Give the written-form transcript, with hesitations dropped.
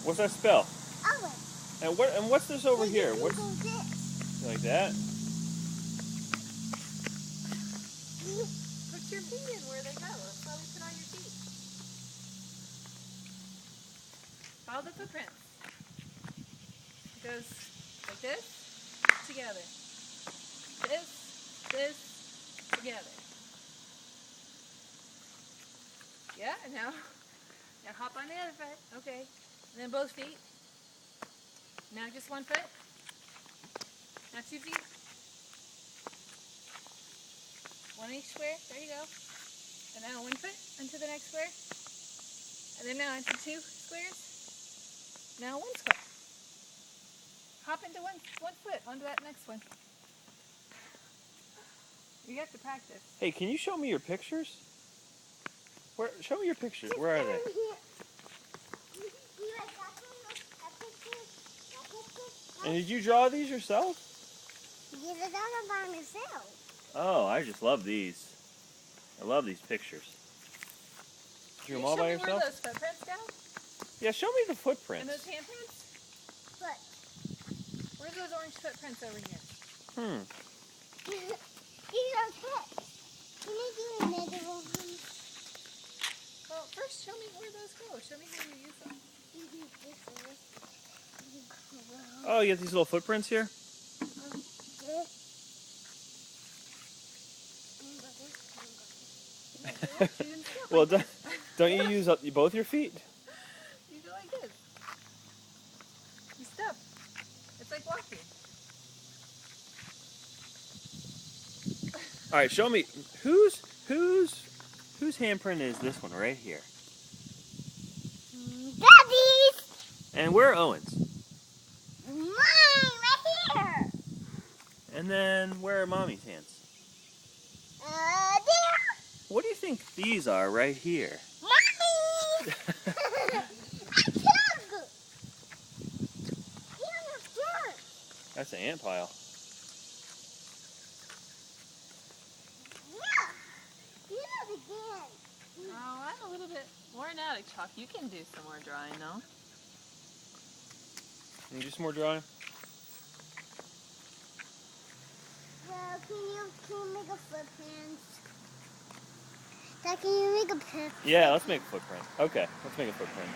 What's that spell? Owen. And what's this over here? What What's is this? like that? Put your feet in where they go. That's why we put on your feet. Follow the footprints. It goes like this, together. This, together. Yeah, now hop on the other foot. Okay. And then both feet. Now just one foot. Now 2 feet. One each square. There you go. And now 1 foot into the next square. And then now into 2 squares. Now 1 square. Hop into one foot onto that next one. You have to practice. Hey, can you show me your pictures? Show me your pictures. Where are they? And did you draw these yourself? Yes, I done it by myself. Oh, I just love these. I love these pictures. Did you do them all by Show me yourself? where those footprints go? Yeah, show me the And footprints. those handprints? But Where's those orange footprints over here? these are clips. Can you do another one? Well, first show me where those go. Show me how you use them. Oh, you have these little footprints here? Well, don't you use both your feet? You go like this. You step. It's like walking. All right, show me whose handprint is this one right here? Daddy's! And where are Owen's? Mine, right here! And then where are Mommy's hands? There! What do you think these are right here? Mommy! I took! You're the first! That's an ant pile. Yeah! Do it again! Oh, I'm a little bit worn out, Chalk. You can do some more drawing, though. Can you do some more drawing? Well, can you make a footprint? Dad, can you make a picture? Yeah, let's make a footprint. Okay, let's make a footprint.